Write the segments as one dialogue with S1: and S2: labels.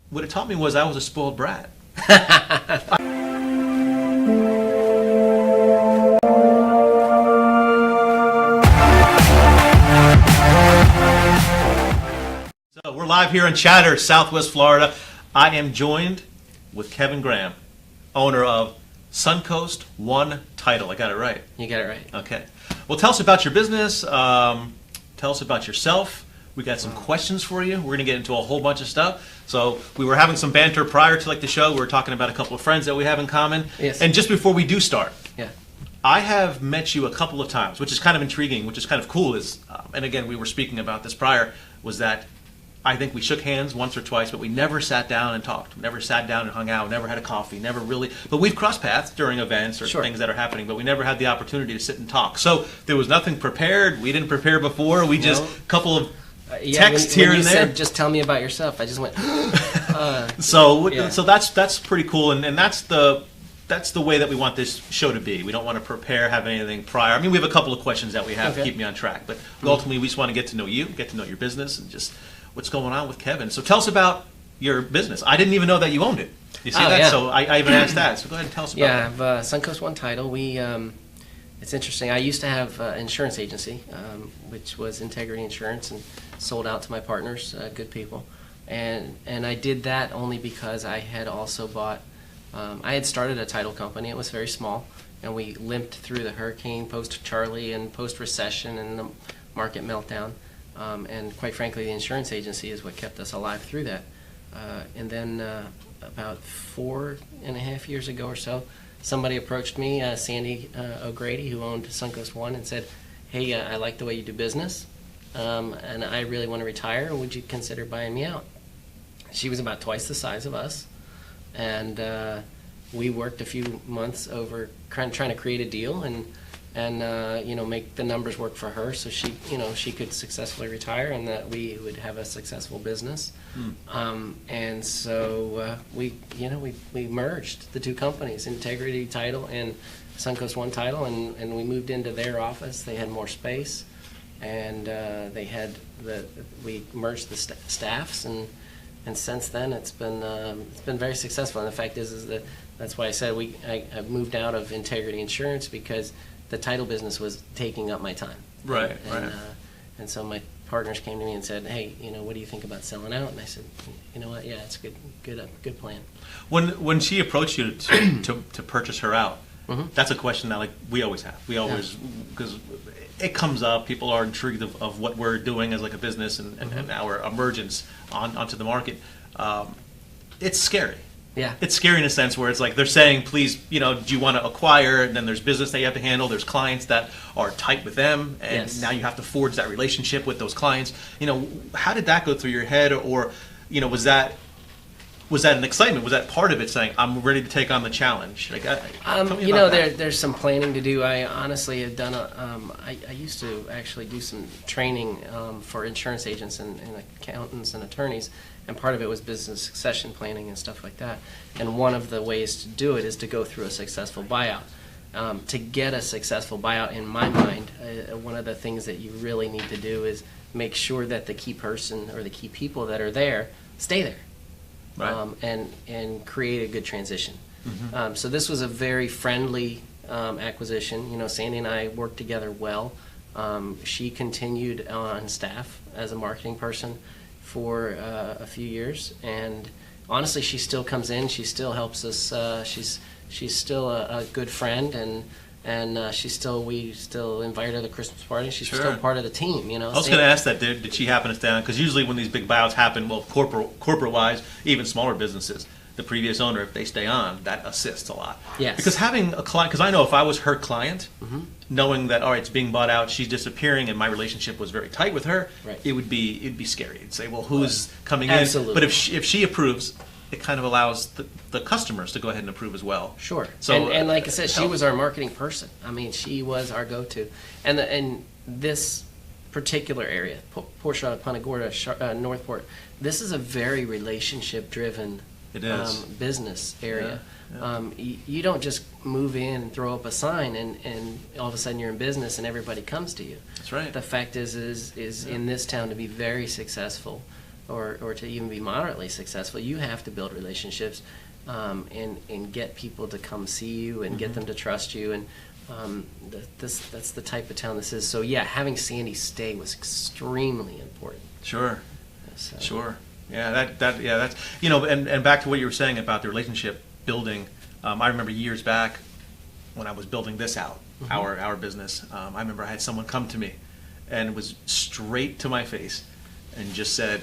S1: what it taught me was I was a spoiled brat. So we're live here in Chatter, Southwest Florida. I am joined with Kevin Graham, owner of Suncoast One Title. I got it right.
S2: You got it right.
S1: Okay. Well, tell us about your business. Tell us about yourself. We got some questions for you. We're going to get into a whole bunch of stuff. So we were having some banter prior to the show. We were talking about a couple of friends that we have in common.
S2: Yes.
S1: And just before we do start,
S2: Yeah.
S1: I have met you a couple of times, which is kind of intriguing, which is kind of cool. And again, we were speaking about this prior, was that I think we shook hands once or twice, but we never sat down and talked. We never sat down and hung out, never had a coffee, never really. But we've crossed paths during events or
S2: Sure.
S1: things that are happening, but we never had the opportunity to sit and talk. So there was nothing prepared. We didn't prepare before. We just,
S2: No.
S1: couple of
S2: Yeah,
S1: text
S2: when
S1: here
S2: you
S1: and there.
S2: said, just tell me about yourself, I just went,
S1: So
S2: Yeah.
S1: so that's pretty cool, and that's the way that we want this show to be. We don't want to prepare, have anything prior. I mean, we have a couple of questions that we have to
S2: Okay.
S1: keep me on track, but ultimately we just want to get to know you, get to know your business, and just what's going on with Kevin. So tell us about your business. I didn't even know that you owned it. You see
S2: Oh,
S1: that?
S2: yeah.
S1: So I even asked that. So go ahead and tell us about
S2: yeah, I
S1: that.
S2: have Suncoast One Title. It's interesting. I used to have an insurance agency, which was Integrity Insurance, and sold out to my partners, good people. And I did that only because I had also bought, I had started a title company. It was very small, and we limped through the hurricane, post-Charlie, and post-recession, and the market meltdown. And quite frankly, the insurance agency is what kept us alive through that. And then about 4.5 years ago or so, somebody approached me, Sandy O'Grady, who owned Suncoast One, and said, hey, I like the way you do business, and I really want to retire. Would you consider buying me out? She was about twice the size of us, and we worked a few months over trying to create a deal and make the numbers work for her, so she could successfully retire, and that we would have a successful business. And so we merged the two companies, Integrity Title and Suncoast One Title, and we moved into their office. They had more space, and we merged the staffs, and since then it's been very successful. And the fact is that that's why I said I moved out of Integrity Insurance, because the title business was taking up my time.
S1: Right,
S2: and,
S1: right.
S2: And so my partners came to me and said, "Hey, what do you think about selling out?" And I said, "You know what? Yeah, it's a good plan."
S1: When she approached you to purchase her out,
S2: Mhm.
S1: that's a question that we always have. We always, because it comes up. People are intrigued of what we're doing as a business and our emergence onto the market. It's scary.
S2: Yeah.
S1: It's scary in a sense where it's they're saying, please, do you want to acquire? And then there's business that you have to handle. There's clients that are tight with them, and
S2: Yes.
S1: now you have to forge that relationship with those clients. How did that go through your head, or was that an excitement? Was that part of it, saying I'm ready to take on the challenge? Tell me about that.
S2: There's some planning to do. I honestly have done I used to actually do some training for insurance agents and accountants and attorneys, and part of it was business succession planning and stuff like that. And one of the ways to do it is to go through a successful buyout. To get a successful buyout, in my mind, one of the things that you really need to do is make sure that the key person or the key people that are there stay there.
S1: Right.
S2: And create a good transition. So this was a very friendly acquisition. Sandy and I worked together well. She continued on staff as a marketing person for a few years, and honestly, she still comes in. She still helps us. She's still a good friend, and we still invite her to the Christmas party. She's
S1: Sure.
S2: still part of the team.
S1: I was going to ask that. Did she happen to stay on? Because usually when these big buyouts happen, well, corporate-wise, even smaller businesses, the previous owner, if they stay on, that assists a lot.
S2: Yes.
S1: Because having a client, because I know if I was her client, knowing that, all right, it's being bought out, she's disappearing, and my relationship was very tight with her,
S2: Right.
S1: it'd be scary. It'd say, well, who's coming
S2: Absolutely.
S1: in? But if she approves, it kind of allows the customers to go ahead and approve as well.
S2: Sure.
S1: So,
S2: and like I said, she
S1: help.
S2: was our marketing person. I mean, she was our go-to. And this particular area, Port Charlotte, Punta Gorda, Northport, this is a very relationship-driven
S1: It is.
S2: business area.
S1: Yeah.
S2: You don't just move in and throw up a sign and all of a sudden you're in business and everybody comes to you.
S1: That's right.
S2: The fact is in this town, to be very successful, or to even be moderately successful, you have to build relationships, and get people to come see you and get them to trust you. And that's the type of town this is. So yeah, having Sandy stay was extremely important.
S1: Sure.
S2: So.
S1: Sure. Yeah, that's and back to what you were saying about the relationship building. I remember years back when I was building this out, our business. I remember I had someone come to me and was straight to my face and just said,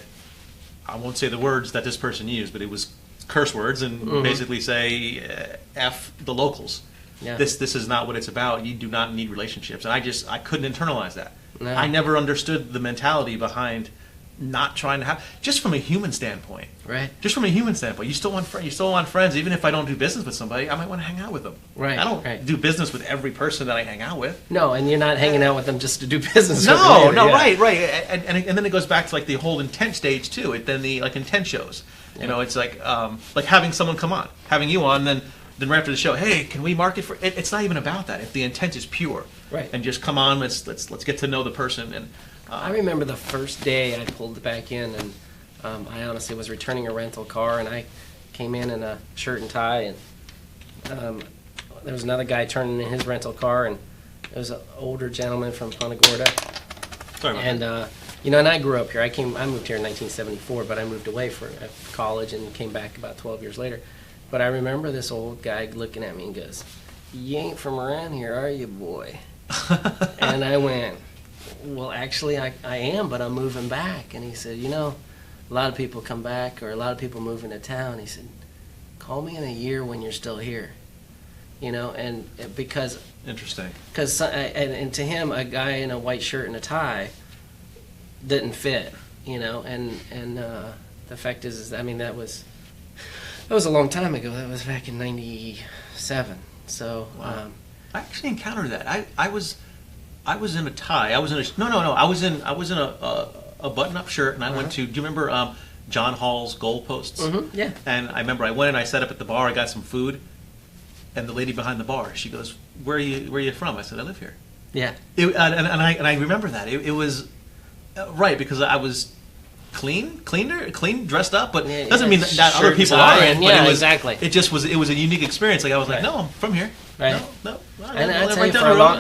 S1: I won't say the words that this person used, but it was curse words, and basically say, F the locals. Yeah. This is not what it's about. You do not need relationships. And I couldn't internalize that. No. I never understood the mentality behind not trying to have, just from a human standpoint.
S2: Right.
S1: Just from a human standpoint. You still want friends. Even if I don't do business with somebody, I might want to hang out with them.
S2: Right.
S1: I don't do business with every person that I hang out with.
S2: No, and you're not hanging out with them just to do business with them.
S1: No, yeah. right. And then it goes back to like the whole intent stage too. Then the intent shows. Yeah. You know, it's like having someone come on, having you on, then right after the show, hey, can we market for it? It's not even about that. If the intent is pure,
S2: right,
S1: and just come on, let's get to know the person. And
S2: I remember the first day I pulled back in, and I honestly was returning a rental car, and I came in a shirt and tie, and there was another guy turning in his rental car, and it was an older gentleman from Punta Gorda.
S1: Sorry about that.
S2: And I grew up here. I moved here in 1974, but I moved away for college and came back about 12 years later. But I remember this old guy looking at me and goes, "You ain't from around here, are you, boy?" And I went, "Well, actually, I am, but I'm moving back." And he said, a lot of people come back, or a lot of people move into town. He said, "Call me in a year when you're still here." And because...
S1: Interesting.
S2: Because, and to him, a guy in a white shirt and a tie didn't fit, and the fact is that was a long time ago. That was back in '97. So
S1: wow. I actually encountered that. I was in a tie. I was in a I was in a button-up shirt, and I went to. Do you remember John Hall's Goalposts?
S2: Mm-hmm, yeah.
S1: And I remember I went and I sat up at the bar. I got some food, and the lady behind the bar, she goes, "Where are you from?" I said, "I live here."
S2: Yeah.
S1: And I remember that. It was right, because I was clean, dressed up, but doesn't mean that other people aren't.
S2: Yeah,
S1: it was,
S2: exactly.
S1: It was a unique experience. Like I was like,
S2: Right.
S1: no, I'm from here.
S2: Right.
S1: No.
S2: And I'd say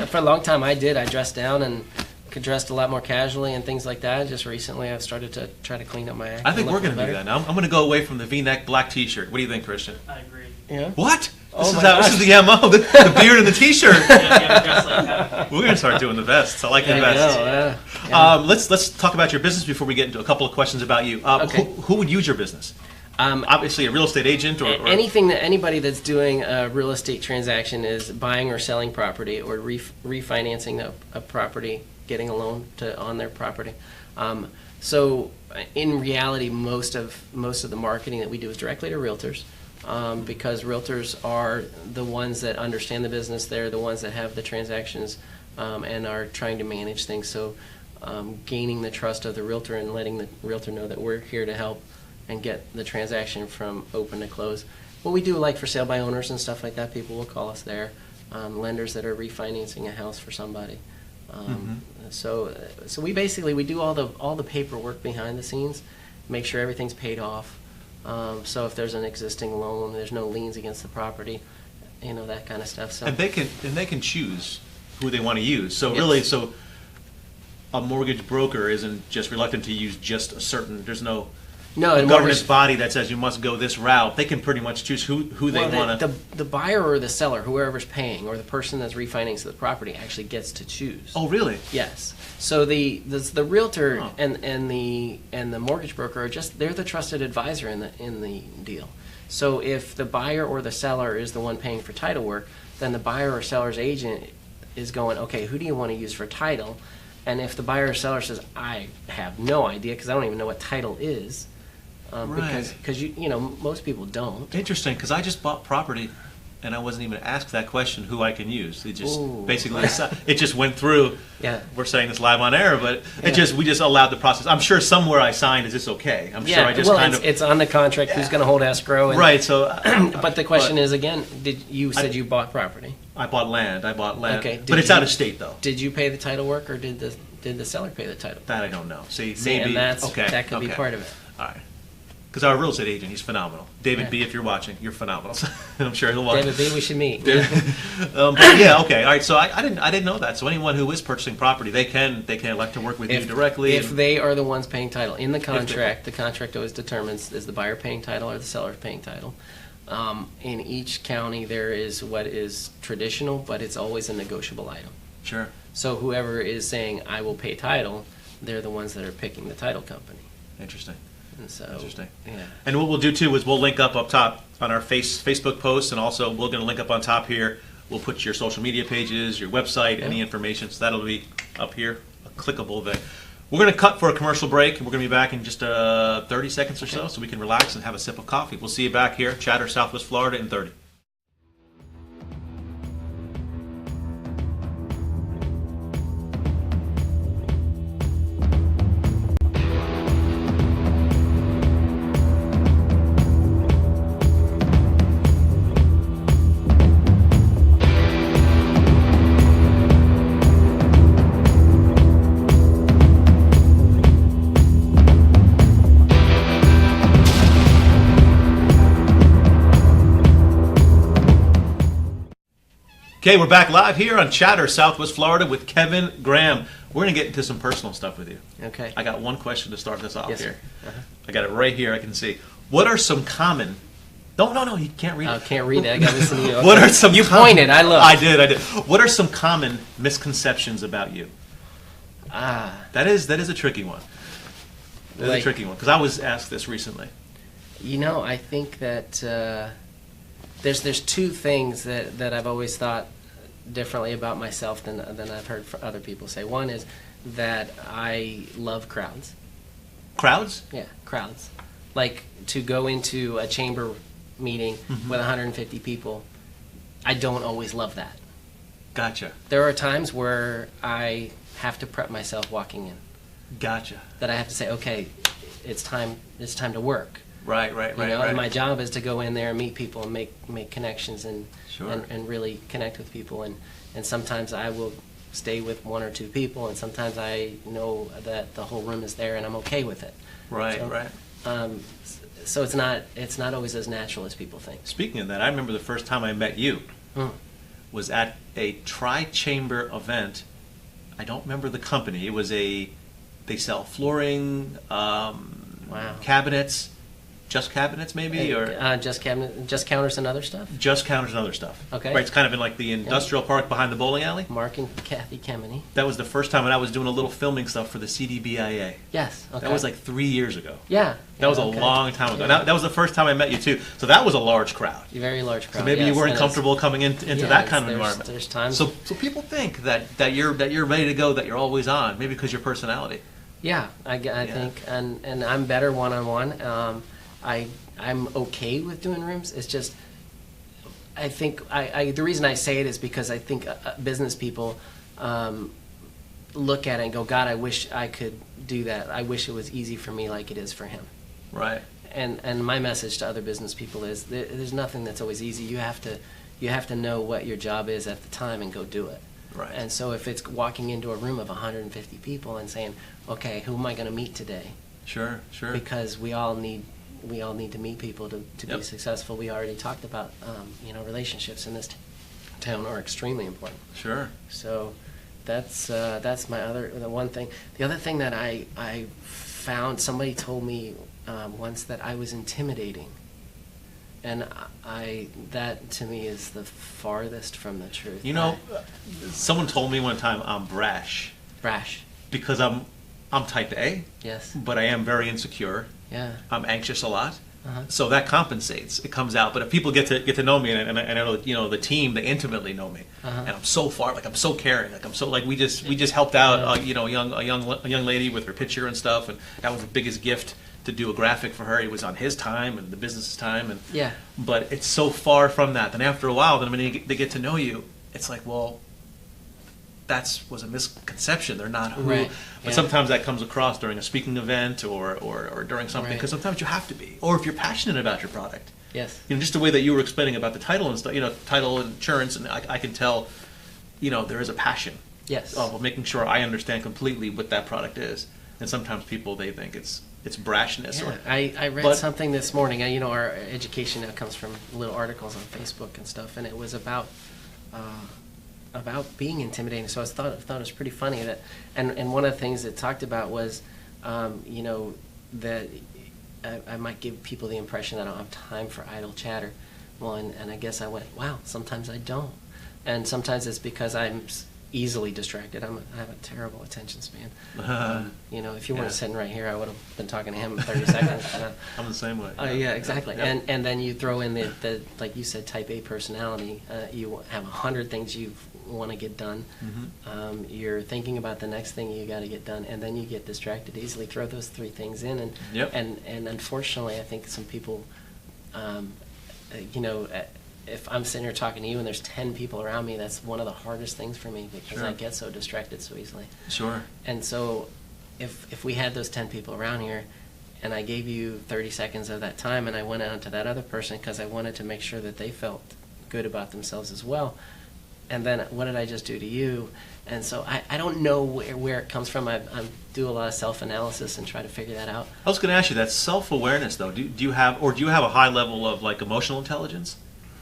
S2: for a long time I dressed down and dressed a lot more casually and things like that. Just recently I've started to try to clean up my act.
S1: I think we're going to do that now. I'm going to go away from the V-neck black T-shirt. What do you think, Christian?
S3: I agree.
S2: Yeah.
S1: What?
S2: Oh
S1: This is the MO, the beard and the T-shirt.
S3: Like
S1: We're going to start doing the vests. I like the vests. Let's talk about your business before we get into a couple of questions about you.
S2: Okay.
S1: Who would use your business? Obviously, a real estate agent or
S2: anybody that's doing a real estate transaction is buying or selling property or refinancing a property, getting a loan on their property. So in reality, most of the marketing that we do is directly to realtors. Because realtors are the ones that understand the business. They're the ones that have the transactions and are trying to manage things. So gaining the trust of the realtor and letting the realtor know that we're here to help and get the transaction from open to close. What we do, like for sale by owners and stuff like that, people will call us there. Lenders that are refinancing a house for somebody. So we do all the paperwork behind the scenes, make sure everything's paid off. So if there's an existing loan, there's no liens against the property, that kind of stuff. So
S1: and they can choose who they want to use. So a mortgage broker isn't just reluctant to use just a certain. There's no government body that says you must go this route. They can pretty much choose who they want to.
S2: The buyer or the seller, whoever's paying, or the person that's refinancing the property actually gets to choose.
S1: Oh, really?
S2: Yes. So the realtor and the mortgage broker they're the trusted advisor in the deal. So if the buyer or the seller is the one paying for title work, then the buyer or seller's agent is going, okay, who do you want to use for title? And if the buyer or seller says, I have no idea because I don't even know what title is, because most people don't.
S1: Interesting, because I just bought property and I wasn't even asked that question, who I can use. It just basically it just went through.
S2: Yeah,
S1: we're saying this live on air, but we just allowed the process. I'm sure somewhere I signed, is this okay? I'm sure I just
S2: it's on the contract. Who's going to hold escrow? And,
S1: right. So,
S2: but the question is again, you you bought property?
S1: I bought land. Okay,
S2: but
S1: it's out of state though.
S2: Did you pay the title work, or did the seller pay the title?
S1: That I don't know. See,
S2: and that could be part of it.
S1: All right. Because our real estate agent, he's phenomenal. David
S2: Yeah.
S1: B., if you're watching, you're phenomenal. I'm sure he'll watch.
S2: David B., we should meet.
S1: But yeah, okay, all right. So I didn't know that. So anyone who is purchasing property, they can elect to work with you directly.
S2: If they are the ones paying title in the contract, the contract always determines is the buyer paying title or the seller paying title. In each county, there is what is traditional, but it's always a negotiable item.
S1: Sure.
S2: So whoever is saying I will pay title, they're the ones that are picking the title company.
S1: Interesting.
S2: And so,
S1: Interesting.
S2: yeah.
S1: And what we'll do too is we'll link up top on our Facebook posts, and also we're going to link up on top here. We'll put your social media pages, your website, any information. So that'll be up here, a clickable thing. We're going to cut for a commercial break, and we're going to be back in just 30 seconds or so we can relax and have a sip of coffee. We'll see you back here, Chatter, Southwest Florida, in 30. Okay, we're back live here on Chatter, Southwest Florida with Kevin Graham. We're going to get into some personal stuff with you.
S2: Okay.
S1: I got one question to start this off
S2: Yes,
S1: here.
S2: sir. Uh-huh.
S1: I got it right here. I can see. What are some common... No, you can't read
S2: I
S1: it.
S2: can't read it. I got to listen to you.
S1: What are some...
S2: You pointed. I looked.
S1: I did. What are some common misconceptions about you? That is a tricky one. That is a tricky one, because I was asked this recently.
S2: I think that there's two things that I've always thought differently about myself than I've heard other people say. One is that I love crowds.
S1: Crowds?
S2: Yeah, crowds. Like to go into a chamber meeting with 150 people, I don't always love that.
S1: Gotcha.
S2: There are times where I have to prep myself walking in.
S1: Gotcha.
S2: That I have to say, okay, it's time to work.
S1: Right.
S2: And my job is to go in there and meet people and make connections and
S1: Sure.
S2: and really connect with people. And sometimes I will stay with one or two people, and sometimes I know that the whole room is there and I'm okay with it.
S1: Right.
S2: So it's not always as natural as people think.
S1: Speaking of that, I remember the first time I met you was at a tri-chamber event. I don't remember the company. It was they sell flooring,
S2: Wow.
S1: cabinets, just cabinets maybe, or
S2: Just counters and other stuff.
S1: just counters and other stuff.
S2: Okay.
S1: Right, it's kind of in like the industrial park behind the bowling alley.
S2: Mark and Kathy Kemeny.
S1: That was the first time, and I was doing a little filming stuff for the CDBIA.
S2: Yes. Okay.
S1: That was like 3 years ago.
S2: Yeah.
S1: That was a
S2: okay.
S1: long time ago.
S2: Yeah.
S1: That was the first time I met you too. So that was a large crowd.
S2: A very large crowd.
S1: So maybe you
S2: yes,
S1: weren't
S2: and
S1: comfortable coming into
S2: yeah,
S1: that kind of
S2: there's-
S1: environment.
S2: There's times.
S1: So people think that you're ready to go, that you're always on, maybe because your personality.
S2: Yeah, I think, and I'm better one-on-one. I'm okay with doing rooms. It's just, I think, the reason I say it is because I think business people look at it and go, God, I wish I could do that. I wish it was easy for me like it is for him.
S1: Right.
S2: And my message to other business people is there's nothing that's always easy. You have to know what your job is at the time and go do it.
S1: Right.
S2: And so if it's walking into a room of 150 people and saying, okay, who am I going to meet today?
S1: Sure.
S2: Because we all need to meet people to be
S1: Yep.
S2: successful. We already talked about relationships in this town are extremely important.
S1: Sure.
S2: So that's the one thing. The other thing that I found, somebody told me once that I was intimidating, and that to me is the farthest from the truth.
S1: Someone told me one time I'm brash
S2: Brash.
S1: because I'm type A,
S2: Yes.
S1: but I am very insecure.
S2: Yeah.
S1: I'm anxious a lot.
S2: Uh-huh.
S1: So that compensates. It comes out. But if people get to know me, and I know the team, they intimately know me, and I'm so far, like I'm so caring, like I'm so like we just helped out, a young lady with her picture and stuff, and that was the biggest gift to do a graphic for her. It was on his time and the business's time, and
S2: Yeah.
S1: But it's so far from that. Then after a while, then when they get to know you, it's like, well, that was a misconception. They're not who.
S2: Right.
S1: But
S2: Yeah.
S1: sometimes that comes across during a speaking event or during something,
S2: Right.
S1: because sometimes you have to be, or if you're passionate about your product.
S2: Yes.
S1: Just the way that you were explaining about the title and stuff, title and insurance, and I can tell, there is a passion
S2: Yes.
S1: of making sure I understand completely what that product is. And sometimes people, they think it's it's brashness.
S2: Yeah,
S1: Or,
S2: I read
S1: but-
S2: something this morning. You know, our education now comes from little articles on Facebook and stuff, and it was about being intimidating. So I thought it was pretty funny that, and one of the things it talked about was, you know, that I might give people the impression that I don't have time for idle chatter. Well, and I guess I went, wow, sometimes I don't, and sometimes it's because I'm easily distracted. I have a terrible attention span. You know, if you weren't
S1: Yeah.
S2: sitting right here, I would have been talking to him in 30 seconds.
S1: I'm the same way.
S2: Yeah, exactly.
S1: Yeah.
S2: And then you throw in the like you said, type A personality. You have 100 things you want to get done.
S1: Mhm.
S2: You're thinking about the next thing you got to get done, and then you get distracted easily. Throw those three things in, and
S1: Yep.
S2: and unfortunately, I think some people, you know. If I'm sitting here talking to you and there's 10 people around me, that's one of the hardest things for me because
S1: Sure.
S2: I get so distracted so easily.
S1: Sure.
S2: And so if we had those 10 people around here and I gave you 30 seconds of that time and I went out to that other person because I wanted to make sure that they felt good about themselves as well, and then what did I just do to you? And so I don't know where it comes from. I do a lot of self-analysis and try to figure that out.
S1: I was going to ask you that self-awareness though. Do you have a high level of like emotional intelligence?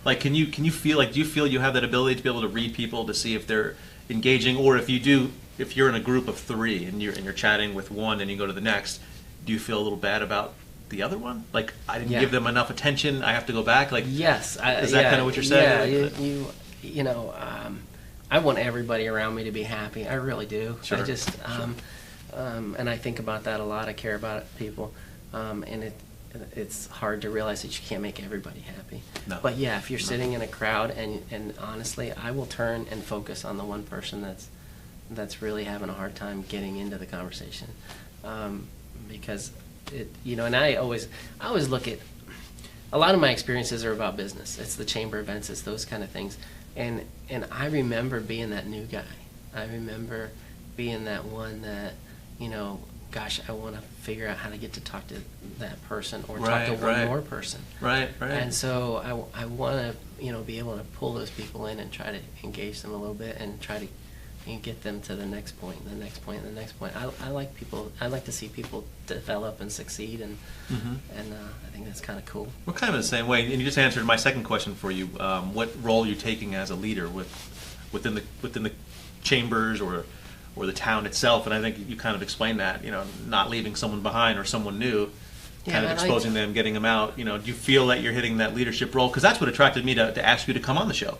S1: Like, can you feel like, do you feel you have that ability to be able to read people to see if they're engaging, or if you're in a group of three and you're chatting with one and you go to the next, do you feel a little bad about the other one? Like, I didn't
S2: Yeah.
S1: give them enough attention, I have to go back? Like,
S2: Yes.
S1: is that kind of what you're saying?
S2: Yeah, you know, I want everybody around me to be happy. I really do.
S1: Sure.
S2: I just, and I think about that a lot. I care about people, and it's hard to realize that you can't make everybody happy.
S1: No.
S2: But yeah, if you're sitting in a crowd, and honestly, I will turn and focus on the one person that's really having a hard time getting into the conversation, because you know, and I always look at, a lot of my experiences are about business. It's the chamber events, it's those kind of things, and I remember being that new guy. I remember being that one that, you know, gosh, I want to figure out how to get to talk to that person or talk to one more person.
S1: Right.
S2: And so I want to, you know, be able to pull those people in and try to engage them a little bit and try to get them to the next point, the next point, the next point. I like people. I like to see people develop and succeed, and I think that's kind of cool.
S1: We're kind of the same way, and you just answered my second question for you. What role are you taking as a leader within the chambers or the town itself? And I think you kind of explained that, you know, not leaving someone behind or someone new, kind of exposing them, getting them out. You know, do you feel that you're hitting that leadership role? Because that's what attracted me to ask you to come on the show.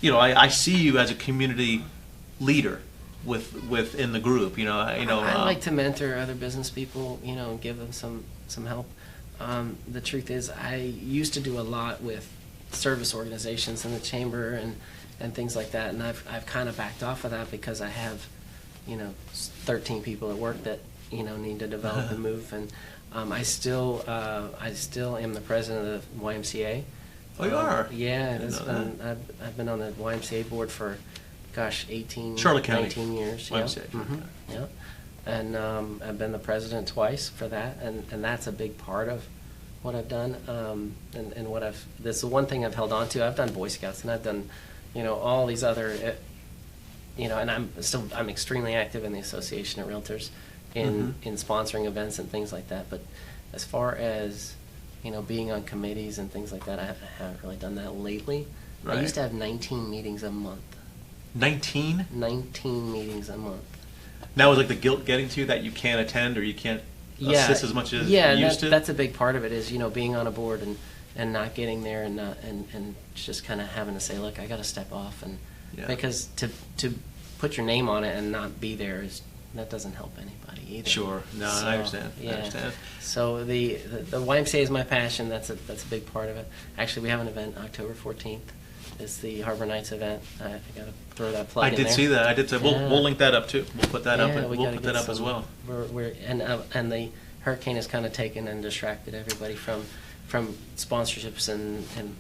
S1: You know, I see you as a community leader within the group. I
S2: like to mentor other business people, you know, and give them some help. The truth is, I used to do a lot with service organizations in the chamber and things like that, and I've kind of backed off of that because I have, you know, 13 people at work that, you know, need to develop and move, and I still am the president of the YMCA.
S1: Oh, you are?
S2: Yeah, I've been on the YMCA board for, gosh, 18,
S1: Charlotte County
S2: 19 years.
S1: YMCA.
S2: Yeah. Yeah. And I've been the president twice for that, and that's a big part of what I've done. And what this is the one thing I've held on to. I've done Boy Scouts, and I've done, you know, all these other, you know, and I'm extremely active in the Association of Realtors in sponsoring events and things like that. But as far as, you know, being on committees and things like that, I haven't really done that lately.
S1: Right.
S2: I used to have 19 meetings a month.
S1: 19?
S2: 19 meetings a month.
S1: Now is like the guilt getting to you that you can't attend or you can't assist as much as you used to?
S2: That's a big part of it is, you know, being on a board and not getting there and just kind of having to say, look, I got to step off, and because to put your name on it and not be there that doesn't help anybody either.
S1: Sure. No,
S2: So,
S1: I understand.
S2: Yeah.
S1: I understand.
S2: So the YMCA is my passion. That's a big part of it. Actually, we have an event October 14th. It's the Harbor Nights event. I got to throw that plug in there.
S1: I did see that. I did say we'll link that up too. We'll put that up.
S2: Yeah,
S1: And
S2: we
S1: we'll
S2: gotta
S1: put
S2: get
S1: that up as
S2: some-
S1: well.
S2: And the hurricane has kind of taken and distracted everybody from sponsorships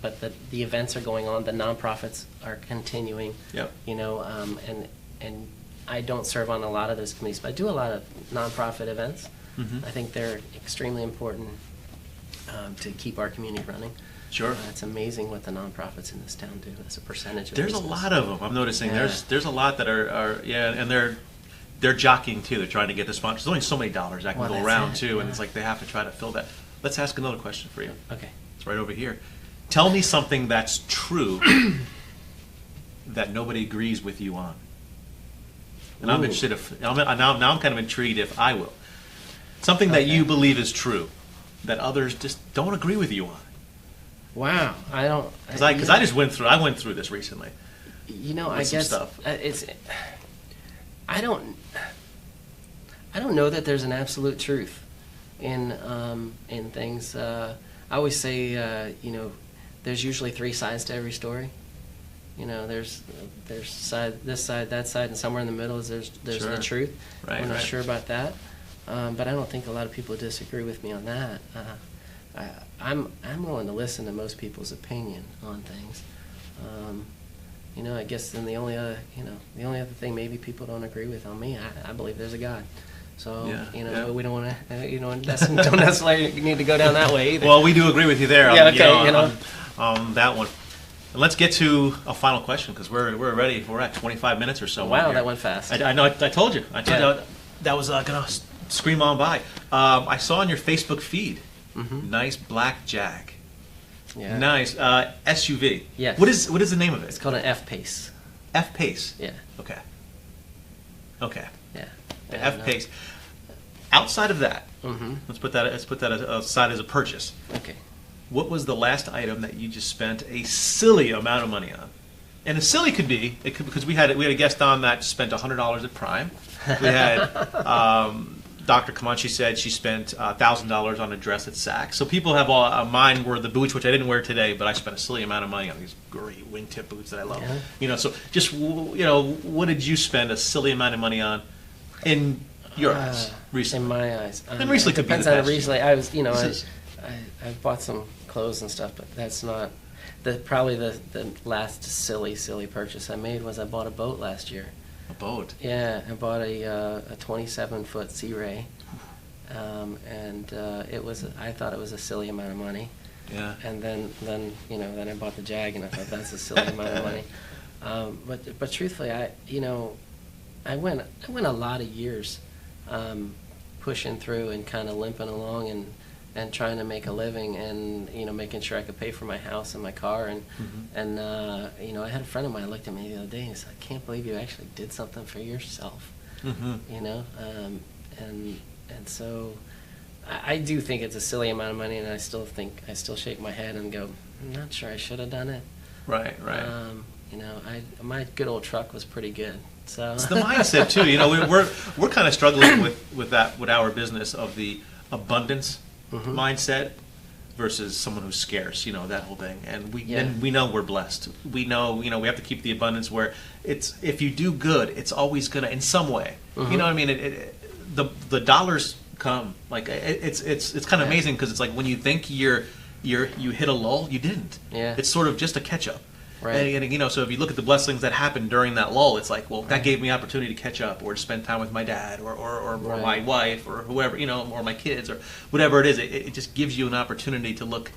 S2: but the events are going on. The nonprofits are continuing.
S1: Yep.
S2: You know, and I don't serve on a lot of those committees, but I do a lot of nonprofit events.
S1: Mhm.
S2: I think they're extremely important to keep our community running.
S1: Sure.
S2: It's amazing what the nonprofits in this town do as a percentage of
S1: There's a
S2: business.
S1: lot of them. I'm noticing
S2: Yeah.
S1: there's a lot that are and they're jockeying too. They're trying to get the sponsors. There's only so many dollars that can
S2: Well,
S1: go
S2: that's
S1: around
S2: it,
S1: too, and
S2: yeah.
S1: it's like they have to try to fill that. Let's ask another question for you.
S2: Okay.
S1: It's right over here. Tell me something that's true that nobody agrees with you on. And I'm
S2: Ooh.
S1: interested if now I'm kind of intrigued if I will. Something that you believe is true that others just don't agree with you on.
S2: Wow. I don't.
S1: Because I just went through this recently.
S2: You know,
S1: with
S2: I
S1: some
S2: guess
S1: stuff.
S2: It's. I don't know that there's an absolute truth in things. I always say, there's usually three sides to every story. There's side, this side, that side, and somewhere in the middle there's
S1: Sure.
S2: the truth.
S1: Right,
S2: I'm not
S1: right.
S2: sure about that, but I don't think a lot of people disagree with me on that. I'm willing to listen to most people's opinion on things. I guess then the only other thing maybe people don't agree with on me, I believe there's a God. So,
S1: Yeah.
S2: but we don't want to, don't necessarily need to go down that way either.
S1: Well, we do agree with you there.
S2: Yeah, okay,
S1: on that one. And let's get to a final question because we're ready. We're at 25 minutes or so.
S2: Wow,
S1: here.
S2: that went fast.
S1: I know. I told you.
S2: Yeah.
S1: That was gonna scream on by. I saw on your Facebook feed, nice black Jag.
S2: Yeah.
S1: Nice SUV.
S2: Yes.
S1: What is the name of
S2: It's
S1: it?
S2: called an F-Pace.
S1: F-Pace.
S2: Yeah.
S1: Okay.
S2: Yeah.
S1: The
S2: And,
S1: F-Pace. Outside of that,
S2: Mm-hmm.
S1: let's put that aside as a purchase.
S2: Okay.
S1: What was the last item that you just spent a silly amount of money on? And a silly could be because we had a guest on that spent $100 at Prime. We had Dr. Comanche said she spent $1,000 on a dress at Saks. So people have all mine were the boots, which I didn't wear today, but I spent a silly amount of money on these great wingtip boots that I love.
S2: Yeah.
S1: So just what did you spend a silly amount of money on in your eyes recently?
S2: In my eyes.
S1: And recently
S2: it
S1: could be
S2: depends
S1: the
S2: on it.
S1: past year.
S2: Recently, I was,
S1: This is-
S2: I bought some clothes and stuff, but that's not probably the last silly purchase I made was I bought a boat last year.
S1: A boat.
S2: Yeah, I bought a 27-foot Sea Ray, and I thought it was a silly amount of money.
S1: Yeah.
S2: And then I bought the Jag, and I thought that's a silly amount of money. But truthfully, I went a lot of years pushing through and kind of limping along and trying to make a living and making sure I could pay for my house and my car and I had a friend of mine looked at me the other day and he said, "I can't believe you actually did something for yourself." And so I do think it's a silly amount of money, and I still shake my head and go, I'm not sure I should have done it.
S1: Right.
S2: My good old truck was pretty good. So
S1: It's the mindset too. We're kind of struggling with our business of the abundance mindset versus someone who's scarce. That whole thing. And we know we're blessed. We know we have to keep the abundance where it's if you do good, it's always gonna in some way. You know what I mean? The dollars come. Like it's kind of amazing because it's like when you think you hit a lull, you didn't.
S2: Yeah.
S1: It's sort of just a catch up.
S2: Right.
S1: And so if you look at the blessings that happened during that lull, it's like, well, that gave me opportunity to catch up or to spend time with my dad or my wife or whoever, or my kids or whatever it is. It just gives you an opportunity to look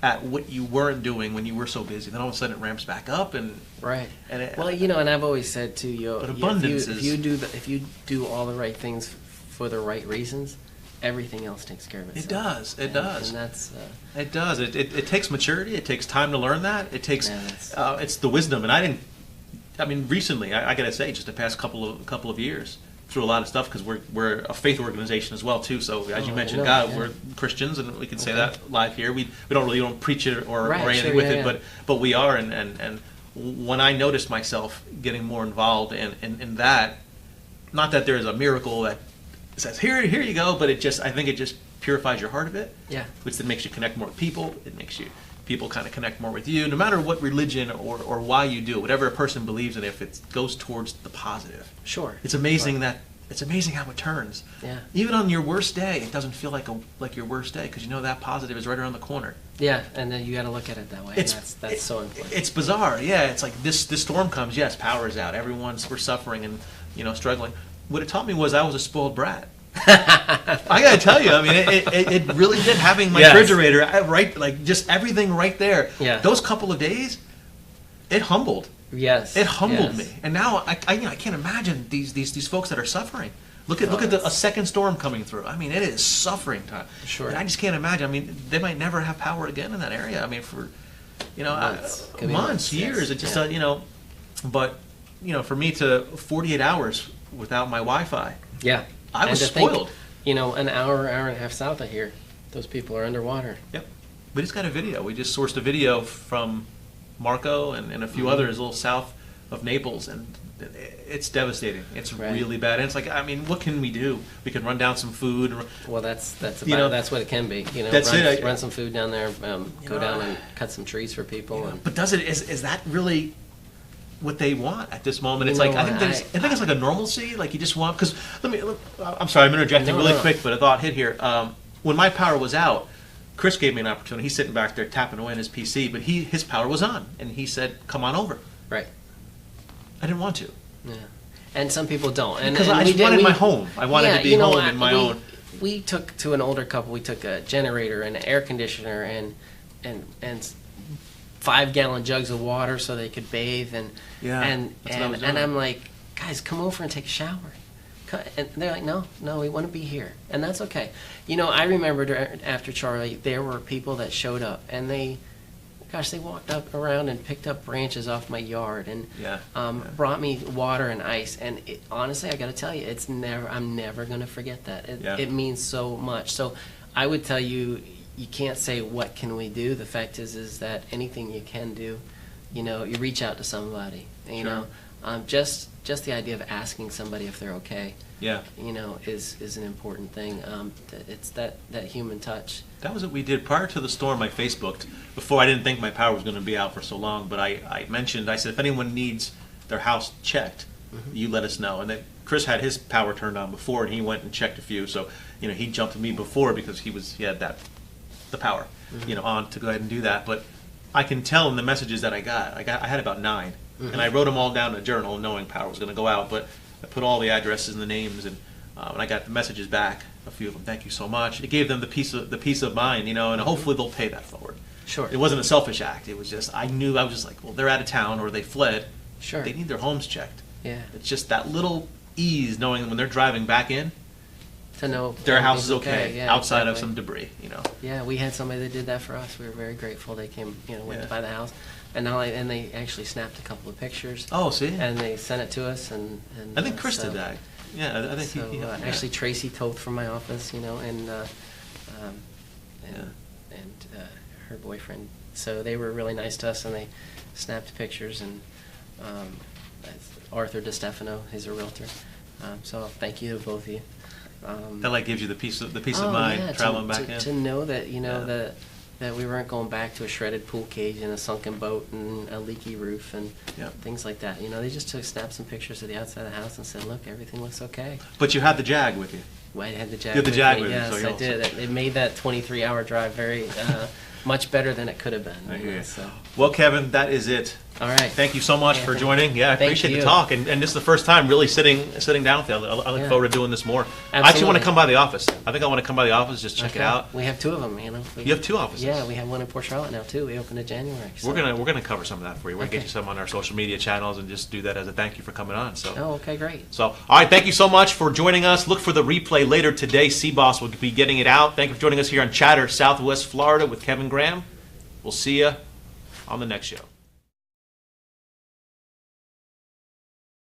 S1: at what you weren't doing when you were so busy. Then all of a sudden it ramps back up and
S2: right.
S1: And
S2: and I've always said too,
S1: But abundance
S2: if you do all the right things for the right reasons, everything else takes care of itself.
S1: It does.
S2: And that's
S1: It does. It takes maturity. It takes time to learn that. It takes it's the wisdom. And recently I got to say, just the past couple of years, through a lot of stuff because we're a faith organization as well too. So as you mentioned, we're Christians, and we can say that live here. We don't preach it or anything with it, but we are. And when I noticed myself getting more involved in that, not that there is a miracle that says here you go, but I think it just purifies your heart a bit.
S2: Yeah.
S1: Which then makes you connect more with people. It makes people kind of connect more with you, no matter what religion or why you do it, whatever a person believes in, if it goes towards the positive.
S2: Sure.
S1: It's amazing it's amazing how it turns.
S2: Yeah.
S1: Even on your worst day, it doesn't feel like your worst day because that positive is right around the corner.
S2: Yeah, and then you got to look at it that way. That's so important.
S1: It's bizarre. Yeah, it's like this storm comes. Yes, power is out. We're suffering and struggling. What it taught me was I was a spoiled brat. I gotta tell you, it really did having my refrigerator right, like just everything right there.
S2: Yeah.
S1: Those couple of days, it humbled.
S2: Yes.
S1: It humbled
S2: yes.
S1: me. And now I can't imagine these folks that are suffering. Look at a second storm coming through. I mean, it is suffering time.
S2: Sure.
S1: And I just can't imagine. I mean, they might never have power again in that area. I mean, for
S2: Could be
S1: months, years.
S2: yes.
S1: It just
S2: Yeah.
S1: but for me to 48 hours without my Wi-Fi,
S2: Yeah.
S1: I was
S2: And to think,
S1: spoiled.
S2: an hour and a half south of here, those people are underwater.
S1: Yep. We just got a video. We just sourced a video from Marco and a few
S2: Mm-hmm.
S1: others a little south of Naples, and it's devastating. It's
S2: Right.
S1: really bad. And it's like, I mean, what can we do? We can run down some food.
S2: Well, that's
S1: You know,
S2: that's what it can be.
S1: that's
S2: run,
S1: it.
S2: Run some food down there. Go
S1: know,
S2: down and cut some trees for people. And
S1: But is that really what they want at this moment?
S2: You
S1: It's like
S2: know,
S1: I think it's like a normalcy. Like you just want, because I'm sorry, I'm interjecting
S2: No,
S1: really
S2: no.
S1: quick, but a thought hit here. When my power was out, Chris gave me an opportunity. He's sitting back there tapping away on his PC, but his power was on, and he said, "Come on over."
S2: right.
S1: I didn't want to.
S2: Yeah. And some people don't. And
S1: Because
S2: and
S1: I
S2: we
S1: just
S2: did-
S1: wanted
S2: we-
S1: my home. I wanted to be home in my own.
S2: We took to an older couple. We took a generator and an air conditioner and 5-gallon jugs of water so they could bathe and
S1: Yeah,
S2: and
S1: that's what I was
S2: and
S1: doing.
S2: I'm like, guys, come over and take a shower. And they're like, no, we want to be here, and that's okay. I remember after Charlie, there were people that showed up, and they walked up around and picked up branches off my yard and
S1: Yeah.
S2: brought me water and ice. And honestly, I got to tell you, I'm never going to forget that.
S1: Yeah.
S2: It means so much. So I would tell you, you can't say what can we do. The fact is that anything you can do, you reach out to somebody.
S1: Sure.
S2: Just the idea of asking somebody if they're okay.
S1: Yeah.
S2: Is an important thing. It's that human touch.
S1: That was what we did prior to the storm. I Facebooked before. I didn't think my power was going to be out for so long, but I said, if anyone needs their house checked, you let us know. And then Chris had his power turned on before, and he went and checked a few. So he jumped to me before because he had the power on to go ahead and do that. But I can tell in the messages that I had about 9, and I wrote them all down in a journal, knowing power was going to go out. But I put all the addresses and the names, and I got the messages back. A few of them, thank you so much. It gave them the peace of mind, and hopefully they'll pay that forward.
S2: Sure.
S1: It wasn't a selfish act. It was just I was just like, well, they're out of town or they fled.
S2: Sure.
S1: They need their homes checked.
S2: Yeah.
S1: It's just that little ease knowing when they're driving back in,
S2: To know
S1: their house is
S2: everything's
S1: okay,
S2: Yeah,
S1: outside of
S2: exactly.
S1: some debris.
S2: Yeah, we had somebody that did that for us. We were very grateful. They came, went
S1: Yeah.
S2: to buy the house, and they actually snapped a couple of pictures.
S1: Oh, see,
S2: And they sent it to us, and
S1: I think Chris
S2: so-
S1: did that. Yeah, I think
S2: So
S1: he helped me out.
S2: actually, Tracy Toth from my office, and her boyfriend. So they were really nice to us, and they snapped pictures. And that's Arthur DeStefano, he's a realtor. So thank you to both of you.
S1: That gives you the peace of
S2: Oh,
S1: mind
S2: yeah,
S1: traveling back in.
S2: to know that
S1: Yeah.
S2: that we weren't going back to a shredded pool cage and a sunken boat and a leaky roof and
S1: Yep.
S2: things like that. They just snapped some pictures of the outside of the house and said, "Look, everything looks okay."
S1: But you had the Jag with you.
S2: Well, I had the Jag.
S1: You had the Jag
S2: me.
S1: with you,
S2: Yes,
S1: so
S2: I
S1: you'll-
S2: did. It made that 23-hour drive very much better than it could have been.
S1: I hear you.
S2: So,
S1: Well, Kevin, that is it.
S2: all right.
S1: Thank you so much
S2: Yeah,
S1: for
S2: thank-
S1: joining. Yeah, I
S2: thank
S1: appreciate the
S2: you.
S1: talk, and this is the first time really sitting down with you. I look
S2: Yeah.
S1: forward to doing this more. I actually want
S2: Absolutely.
S1: to come by the office. I think I want to come by the office, just check it
S2: Okay.
S1: out.
S2: We have 2 of them.
S1: You have 2 offices.
S2: Yeah, we have one in Port Charlotte now too. We opened in January. So.
S1: We're gonna cover some of that for you. We're gonna get
S2: Okay.
S1: you some on our social media channels and just do that as a thank you for coming on. So.
S2: Oh, okay, great.
S1: So, all right, thank you so much for joining us. Look for the replay later today. C-Boss will be getting it out. Thank you for joining us here on Chatter, Southwest Florida with Kevin Graham. We'll see you on the next show.